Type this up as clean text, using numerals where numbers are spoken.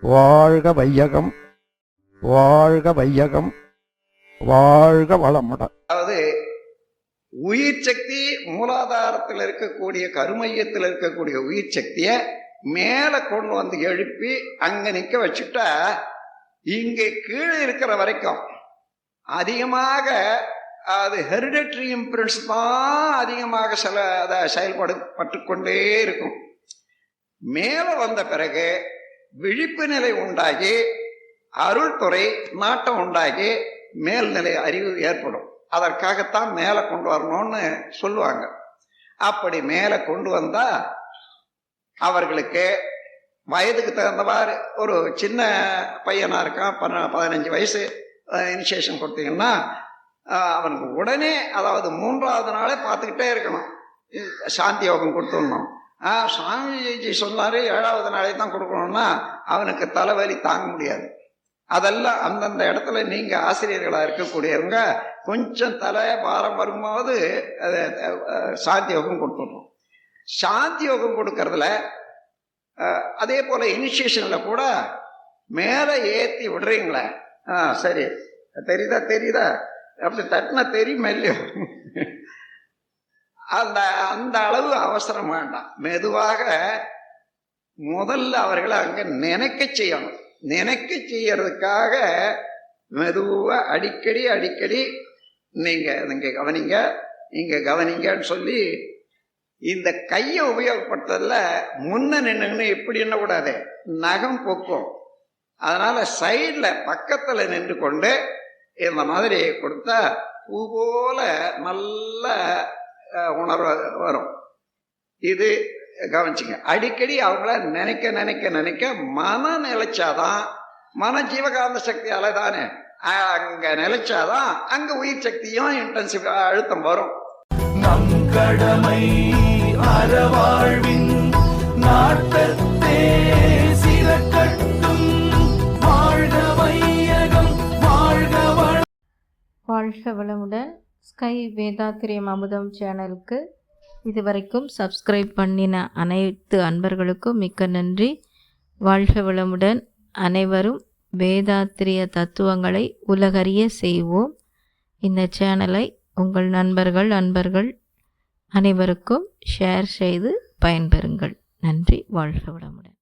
வாழ்க வையகம், வாழ்க வையகம், வாழ்க வளமுடன். அதாவது உயிர் சக்தி மூலாதாரத்தில் இருக்கக்கூடிய கருமையத்தில் இருக்கக்கூடிய உயிர் சக்தியை மேலே கொண்டு வந்து எழுப்பி அங்க நிக்க வச்சுட்டா இங்கே கீழே இருக்கிற வரைக்கும் அதிகமாக அது ஹெரிடேட்டரி இம்ப்ரின்ஸ் தான் அதிகமாக செயல்பட்டு கொண்டே இருக்கும். மேலே வந்த பிறகு விழிப்பு நிலை உண்டாகி அருள்துறை நாட்டம் உண்டாகி மேல்நிலை அறிவு ஏற்படும். அதற்காகத்தான் மேலே கொண்டு வரணும்னு சொல்லுவாங்க. அப்படி மேலே கொண்டு வந்தா அவர்களுக்கு வயதுக்கு தகுந்தவாறு ஒரு சின்ன பையனா இருக்கான், 15 வயசு இனிஷியேஷன் கொடுத்தீங்கன்னா அவனுக்கு உடனே, அதாவது 3வது நாளே பார்த்துக்கிட்டே இருக்கணும், சாந்தி யோகம் கொடுத்துடணும். சுவாமிஜி சொன்னாரு 7வது நாளே தான் கொடுக்கணும்னா அவனுக்கு தலைவலி தாங்க முடியாது. அதெல்லாம் அந்தந்த இடத்துல நீங்க ஆசிரியர்களா இருக்கக்கூடியவங்க கொஞ்சம் தலை பாரம் வரும்போது சாந்தி யோகம் கொடுத்துடணும். சாந்தி யோகம் கொடுக்கறதுல அதே போல இனிஷியேஷன்ல கூட மேல ஏத்தி விடுறீங்களே, சரி தெரியுதா அப்படி தட்டினா தெரியுமா இல்லையோ, அந்த அளவு அவசரம் வேண்டாம். மெதுவாக முதல்ல அவர்களை அங்க நினைக்க செய்யணும். நினைக்க செய்யறதுக்காக மெதுவா அடிக்கடி நீங்க கவனிங்கன்னு சொல்லி இந்த கையை உபயோகப்படுத்துறதுல முன்ன நின்னுன்னு எப்படி என்ன கூடாது, நகம் பொக்கும். அதனால சைட்ல பக்கத்துல நின்று கொண்டு இந்த மாதிரி கொடுத்தா பூ போல நல்ல உணர்வு வரும். இது கவனிச்சுங்க. அடிக்கடி அவங்கள நினைக்க மன நிலைச்சாதான், மன ஜீவகாந்த சக்தியால தானே அங்க நிலைச்சாதான் அங்க உயிர் சக்தியும் இன்டென்சிவ் அழுத்தம் வரும். நம் கடமை அறவாழ்வின் நாட்டத்தே சிறக்கட்டும். வாழ்க வையகம், வாழ்க வளமுடன். ஸ்கை வேதாத்திரியம் அமுதம் சேனலுக்கு இதுவரைக்கும் சப்ஸ்கிரைப் பண்ணின அனைத்து அன்பர்களுக்கும் மிக்க நன்றி. வாழ்க வளமுடன். அனைவரும் வேதாத்திரிய தத்துவங்களை உலகறிய செய்வோம். இந்த சேனலை உங்கள் நண்பர்கள் அனைவருக்கும் ஷேர் செய்து பயன்பெறுங்கள். நன்றி. வாழ்க வளமுடன்.